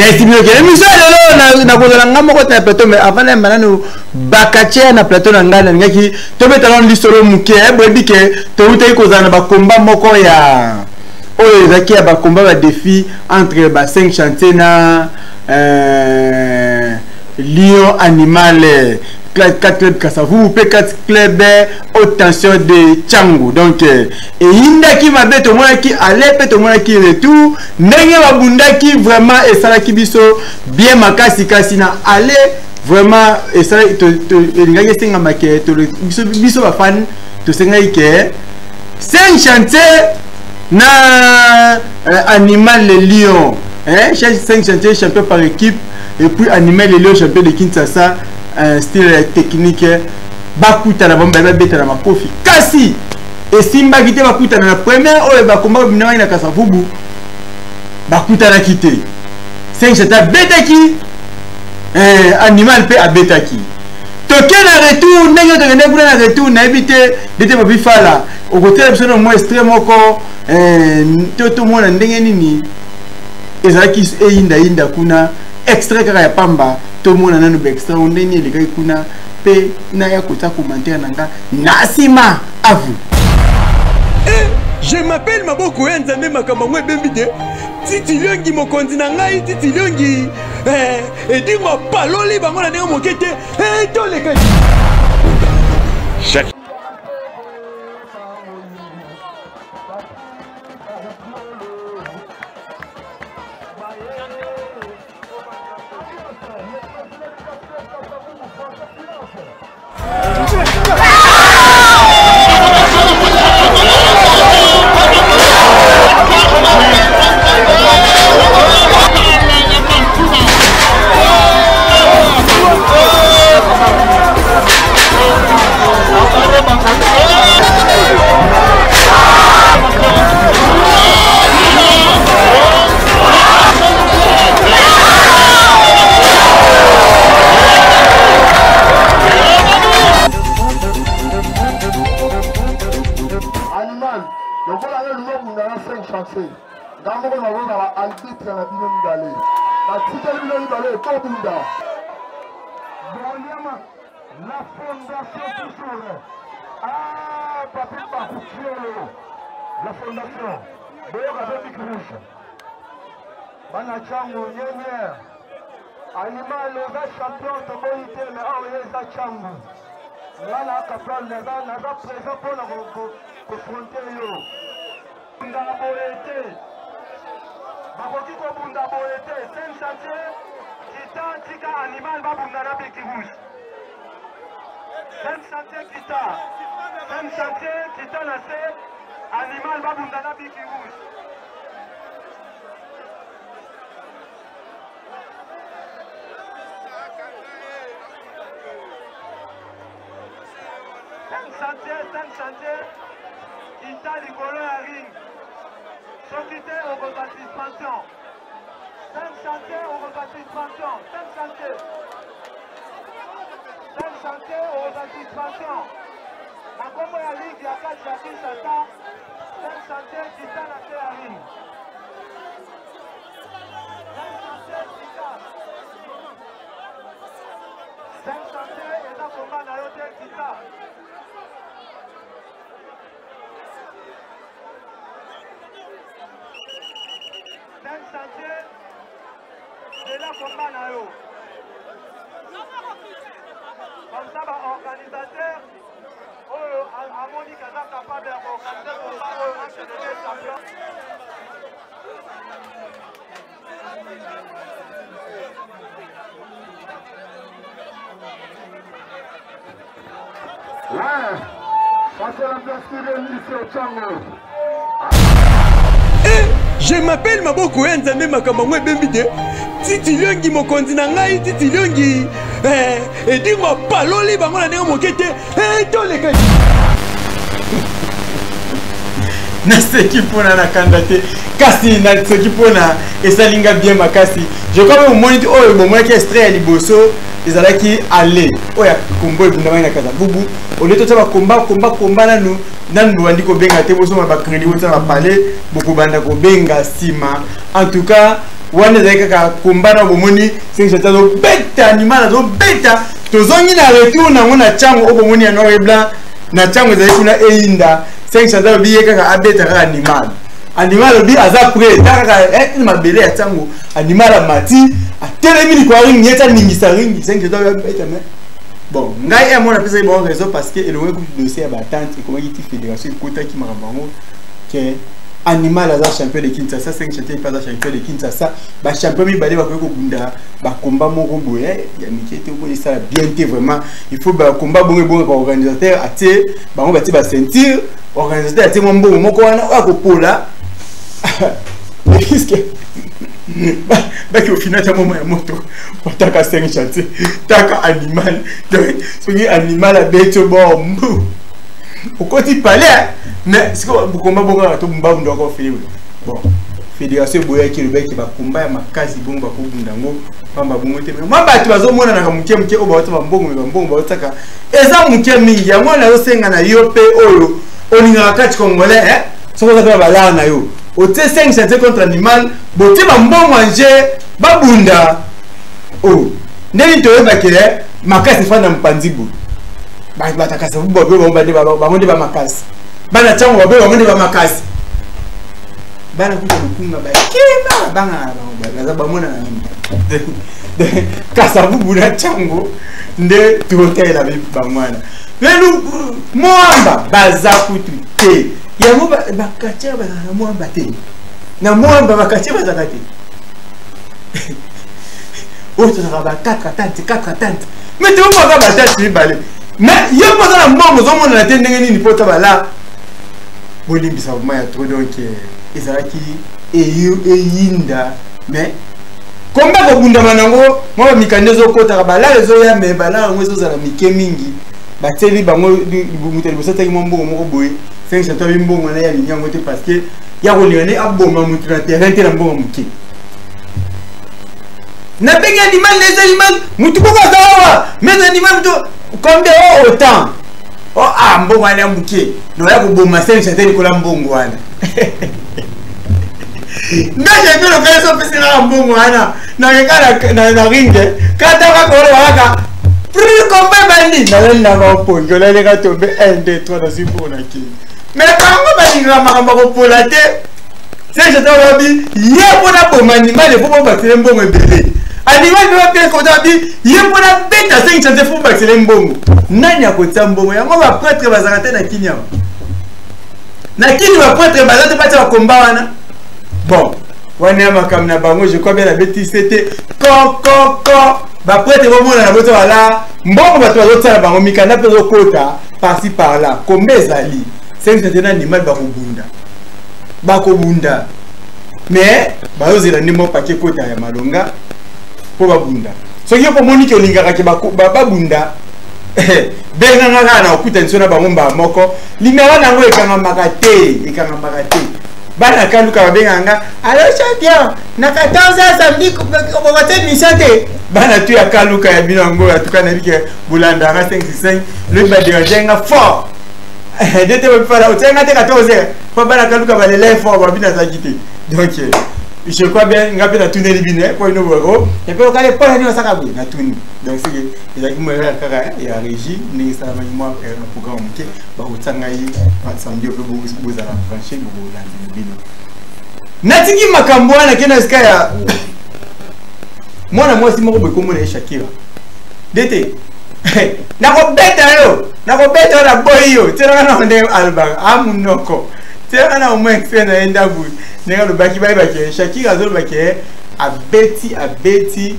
estimé que l'émission est là, na kozala ngamo ko na plateau mais avant même maintenant bakache na plateau na ngana ngaki to betala lisolo muke bobi ke to utai kozala na ba combat moko ya oyo zaki ya ba combat ba défi entre ba 5 chantiers na Lion Animal 4 clubs Kasavu, P4 clubs haute tension de Tchango. Donc, et Inda qui va mettre au moins qui allait, peut-être au moins qui retour. Nenga Wabunda qui vraiment et ça qui biso bien makasi kasina allez vraiment et ça les gars qui sont maqués, biso va fan, tout ce que 5 chantiers na Animal le Lion. 5 chantiers champion par équipe et puis Animal le Lion champion de Kinshasa. Un style technique bakuta na bomba beta na makofi kasi et Simba kite bakuta na première oyo ba combat bina na Kasavubu bakuta na kite 5 chata betaki Animal pe abetaki toke na retour ndenge to ngene na retour na ebite bete ba bifala au côté de son mo extrême moko toto mona ndenge nini ezaki inda kuna extrait kaka ya pamba tout le monde a un extrait on est les gars kuna pe na ya kota commentaire nanga nasima à vous. Je m'appelle Maboko Nzambe Makamangwe Bembide Titi Liongi mokonzi na ngai Titi Liongi et dis-moi paloli bango na ndenge mokete to les gars chaque la fondation toujours. Ah, papi Bakouchiolo. La fondation. Boyoka Baby Rouge. Banachango, Yénier. Animal, le champion de Boïté, mais oh, il est à Chango. Nana Kaplan, Naza présent pour la confronter. Bunda Boïté. Bakoki Bunda Boïté. 5 chantiers. Tika Animal, Babunda Baby Rouge. 5 chantiers Kita. 5 chantiers Kita Nassé. Animal Babundana Biki Rouge. Cinq chantiers Kita Nicolo à ring. Société au repas de suspension. 5 chantiers au repas de suspension. 5 chantiers. 5 chantiers au repas de suspension. Ma combo ya ligue ya 4 chantiers Sata. 5 chantiers Kita Nassé à ring. 5 chantiers Kita. 5 chantiers et la combat na yote Kita. 5 chantiers de la combat na yo. Comme ça, l'organisateur, Amoni Kaza capable d'organiser le combat entre les deux champions. Ouais, ça c'est l'ambiance qui vient ici au Tchango. Je m'appelle Maboko Nzambe Makamangwe Bembide Titi Liongi mokonzi na ngai Titi Liongi et dis-moi paloli bango na ndenge mokete to les gars na seki pona na kandate kasi na seki pona esalinga bien makasi je crois même moni oyo bomona ki extrait ya liboso ezalaki aller oya kombo ebundamai na kaza bubu oleto tsa ba komba nanu bandi ko benga te boso ba crédit wotsa ba parler beaucoup banda ko benga sima en tout cas wana ezalaki kaka komba na bomoni 5 chantier azobeta animal azobeta tozongi na retour nango na ntango oyo bomoni ya noir et blanc na ntango ezali kuna eyinda 5 chantier alobi ye kaka abeta kaka animal alobi aza prêt ta kaka mabele ya ntango animal amati atelemi likolo ringi ye ta ningisa ringi 5 chantier abeta me bon ngai ya mona pesa bon raison parce que elongo ku dossier ya batante ekomaki ti fédération ekotaki makambo yango ke animal aza champion de Kinshasa 5 chantier pas champion de Kinshasa ba champion mibale bakoki kobunda ba combat moko boye ya mikete ko ça bien te vraiment il faut ba combat bongo ba organisateur atie bango bati ba ceinture organisateur atie mbongo moko wana akopola puisque baki au final ta moment ya moto otaka 5 chantier taka animal donc soki animal a beto bon okoti palais mais c'est quoi combat bongo to mbambu ndoko filibu bon fédération boya ki le bec ba combat ya makazi bongo ba ko bundango pamba bongo te mais bato bazomona na muke o ba to mbongo ba otaka eza muke mingi ya mona yo senga na yo pe oyo oninga kati congolais soko za ba la na yo o te 5 chantier contre animal bote ba mbongo anje ba bunda oh ndeni to yeba ke makasi fana mpanzibu ba takasa bo ba ba makasi bana chango ba makasi bana kuja kukunga ba kima banga ba za mona na kasa bubu na chango nde tuotela ba mwana lelu mwamba baza kutu te ya mo ba kacha ba na mwamba te na mwamba ba kacha ba za te o to ba 4 tante mais tu vois pas ba tante balé mais il y a pas de mbongo zo mona na te ndenge nini pota bala bolimbisa maya trop donc ezalaki eyinda mais komba ko bunda manango mwa mikande zo kota bala ezo ya me bala ngo ezo zala mike mingi bateli bango muteli bosata ki mbongo moko boye 5 chantier mbongo na ya linyango te parce que ya ko lione aboma mutu na terrain te na mbongo muke na bengi animal les animaux mutu ko zawa mais animal mutu combien autant oh mbongo wana muke no ya ko boma 5 chantier ko la mbongo wana ndaje to lo kaso pesa na mbongo wana na ngala na ringe kata ka ko waka pri komba bandi na ba pongo la le ka tombe 1 2 3 na sipo na ki mais bango ba linga makamba ko pola te c'est je dois dire ye bona boma animal e faut ba tele mbongo ebele animal doit bien ko dabi ye bona beta 5 chantier faut ba tele mbongo nani akotsa mbongo yango ba prêtre bazakate na kinya na kini ba prêtre bazate pata komba wana bon wana makamna bango je crois bien la bêtise c'était ko ba prêtre bo mona na boto wala mbongo bato bazotsa bango mikanda pe zokota par-ci par-là kombezali 5 chantier na animal ba ko bunda mais bazozela ndimo paquet kota ya malonga po babunda soki ko moni ke lingaka ke ba bunda benga ngaka na okuta nsona bango mba moko limera nango ekanga makate bana kaluka benga nga alo champion na 14 samedi ko bote misate bana tu ya kaluka ya binango ya tukana bike bulanda nga 565 le ba denga fort dete ba fala otenga te 14 po bana kaluka ba le fort ba bina zakite donc je crois bien ngape na tuneli bine ko ino boko et puis okale pas ni osaka bu na tuni donc c'est il a qui kaka ya régie ni ça ma moi na programme ke ba otanga yi samedi ko bu za brancher bu la bine natiki makambo na kena ska ya mwana mwasi moko be komo na Shakira dete na ko beta na boy yo tera na ndé alba amunoko tera na omwe fena enda bu nega lo baki ba ke Shakira zo baki abeti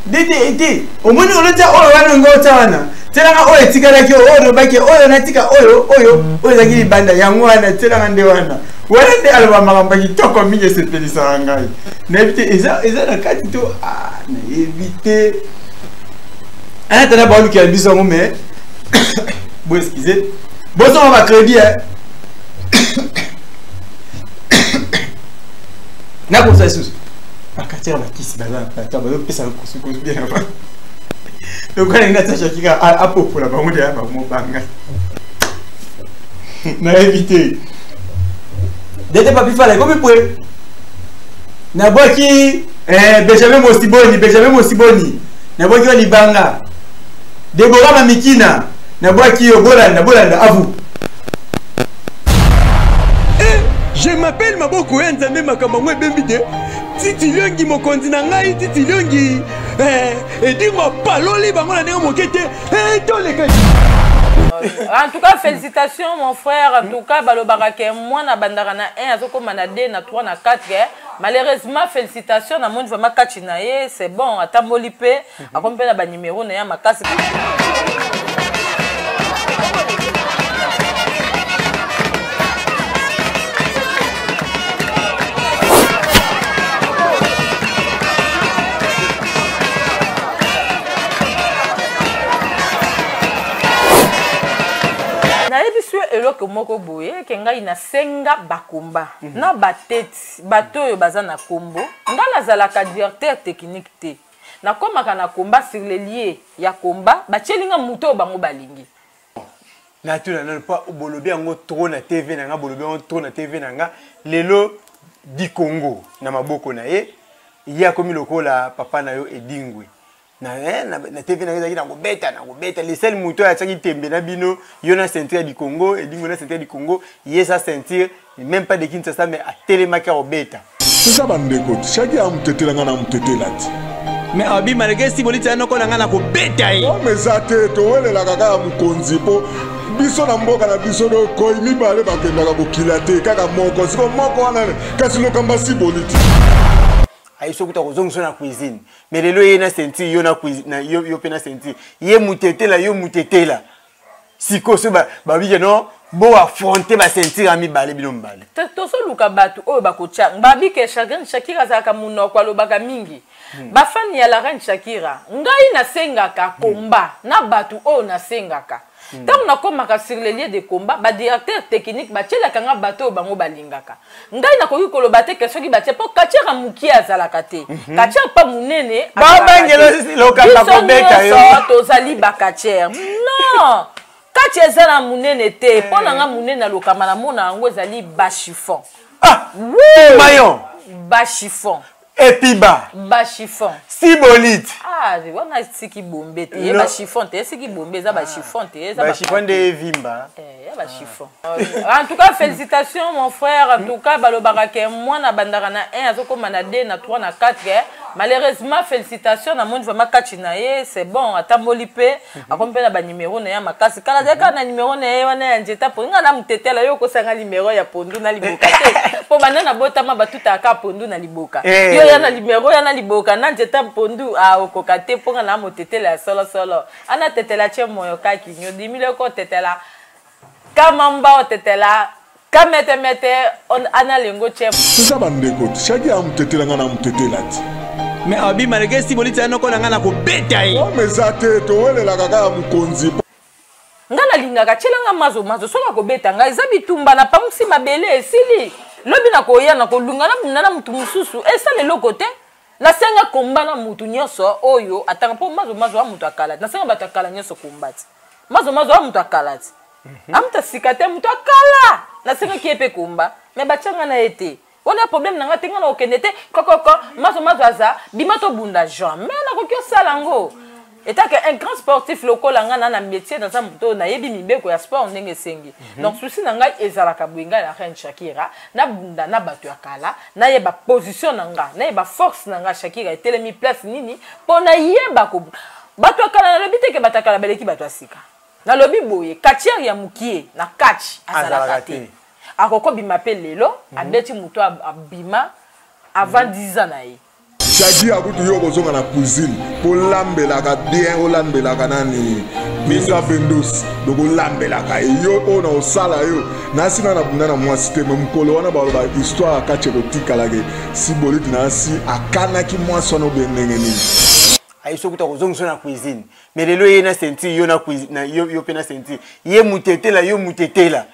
dete omoni oleta oyo wana ngota wana tera nga oyo tikala ki oyo baki oyo natika oyo zaki banda yango wana tera nga nde wana wala nde alba makamba kitoko mingi sepelisa ngai na ebite eza na kati to na ebite ana tana ba luki albiso ngo mais bo excusez bo so ba crédit na ko sasus akatira bakisi bala ta ba pesa ko suko bien avant donc quand il a tâché qui a popola ba mo de ba mo banga na éviter dete pas bifala comme pour Naboki Benjamin Mosiboni Naboki Olibanga Deborah Mamikina Naboki Bolanda à vous. Je m'appelle Maboko Nzambe Makamangwe Bembide. Titi Liongi mokonzi na ngai Titi Liongi edingo paloli bango na ndenge mokete toleka. En tout cas, félicitations mon frère. En tout cas, Balobarake, moi na bandara na 1, azoko na 2, na 3, na 4. Malheureusement, félicitations na monde vraiment kachinaye, c'est bon. Atamboli pe, akompe na ba numéro na ya makasi. Eloko moko boye kenga ina senga bakumba na bateti bato yo baza na kombo nga nazalaka directeur technique te na komaka na komba sur les lieux ya komba bachelinga muto bango balingi na tuna na pas bolobi yango trop na TV na nga bolobi yango trop na TV na nga lelo di Congo na maboko na ye ya komi lokola papa na yo edingwe na TV na ngobeta les seuls moutons à tsaki tembe na bino yona ceinture du Congo et dingo na ceinture du Congo yesa ceinture même pas de Kinshasa mais à télémaka obeta c'est ça bandeko chaque a mutetela ngana mutetela ti mais abi malgré si bolita noko na ngana ko beta yi o mezate to welela kaka mukonzi po biso na mboka na biso do ko mibale bakendaka kokila te kaka moko siko moko wana kasi lokamba si boliti aiso kuta kozongso na cuisine mais lelo yena ceinture yo na cuisine yo pe na ceinture ye mutetela siko so ba bije no bo affronter ba ceinture ami bale bino mbale to so luka batu oyo bakocha babi ke chagrin Shakira zaka munoko alobaka mingi bafani ya la reine Shakira ngai na sengaka komba na batu oyo na sengaka tant na komaka sur les lieux de combat ba directeur technique ba tshela kanga bato bango balingaka ngai na koki koloba te question ki ba tshela po kachira muki azalaka te kachira pa munene ba bangelo lokamba ko beta yo to zali ba kachira non kachira zala munene te po na nga munene lokamba na mona ngo zali ba chiffon oui maillon ba chiffon epiba ba chiffon sibolite on a siki bombe te ba chiffon te siki bombe za ba chiffon te za ba chiffon de vimba ba chiffon. En tout cas, félicitations mon frère. En tout cas, Balobarake, moi na bandara na 1, azoko na 2, na 3, na 4. Malheureusement, félicitations na monde vraiment kachinaye, c'est bon. Atamboli pe, akompe na ba numéro na ya makasi. Kala deka na numéro na ya wana njeta po nga na mutetela yo ko sanga numéro ya pondu na liboka te. Po banana botama batuta ka pondu na liboka. Yo ya na numéro ya na liboka na njeta pondu okokate po nga na mutetela solo. Ana tetela che moyo kaki nyo dimile ko tetela. Kamamba otetela kametemete on analingo chef c'est ça bandeko chaque a mutetela ngana mutetela ti mais abi malgré si bolita noko na ngana ko beta yi o mezate to welela kaka mukonzi ngana lingaka chelanga mazo soka ko beta nga izabi tumba na pamsi mabele esili lobi na ko ya na ko lungana munana mutu mususu esa le lokote na senga komba na mutu nyoso oyo atanga po mazo wa mutu akala na senga batakala nyoso kombati mazo wa mutu akala ti amta sikate mutu akala na senga kiepe kumba me bachanga na ete wala problème na ngate ngana okendete kokoko mazo aza bimato bunda jamais na kokyo salango eta que un grand sportif local ngana na métier dans un muto na yebi mibeko ya sport ndenge sengi donc souci na ngai ezalaka bwinga la reine Shakira na bunda na bato akala na yeba position na nga na yeba force na nga Shakira etelemi place nini pona yeba ko bato akala na lobite ke batakala beleki bato asika na lobi boye kachia ya mukie na catch azalaka te akoko bima pe lelo abeti muto abima avant 10 ans na ye chaque a kutu yo kozonga na cuisine po lambelaka bien olambelaka nani misa bendos donc olambelaka yo ona osala yo na sina na bunda na mwasi te mukolo wana baloba histoire kache kotikalake si boliti na si akanaki mwasi wana obendenge nini aiso kuta kozongso na cuisine mais lelo ye na ceinture yo na cuisine yo pe na ceinture ye mutetela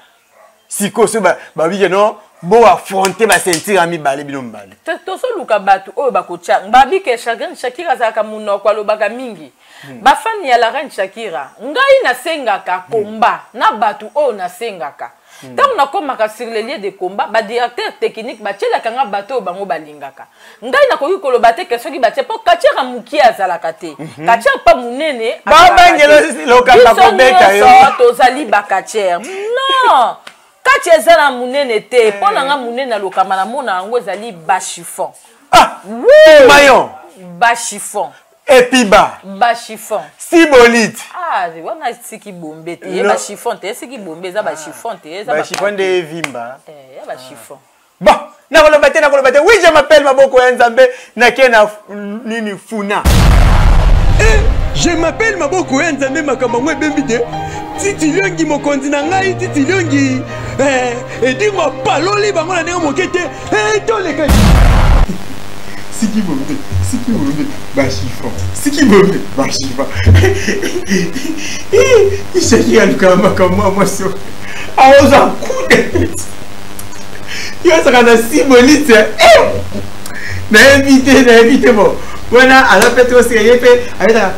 siko so ba bije no bo affronter ba ceinture ami bale bino mbale to so luka batu oyo bakocha babi ke chagrin Shakira zaka munoko alobaka mingi bafani ya la reine Shakira ngai na sengaka komba na batu oyo na sengaka tant on komaka sur les lieux de combat ba directeur technique ba tchela kanga bato bango balingaka ngai na koki koloba te question ki ba tche po kachira muki azalaka te kachira pa munene ba bangelo lokamba ko beta yo tozali bakachère non kache ezala munene te po nanga munene na lokamba na mona yango ezali ba chiffon oui maillon ba chiffon epiba ba chiffon sibolite wana siki bombe te ba chiffon te siki bombe za ba chiffon te ba chiffon de vimba ya ba chiffon bon na koloba te oui je m'appelle Maboko ya Nzambe na kena nini funa je m'appelle Maboko ya Nzambe makambo ngwe bembide titi longi mokonzi na ngai titi longi edingo paloli bango na ndenge mokete toleka Siki bombe, ba chiffon. Siki bombe, ba chiffon. Il s'agit à l'ukama comme moi sur. Ah, on a un coup de tête. Il y a ça si bonite. N'a invité bon. Voilà, alors peut-être aussi il fait avec la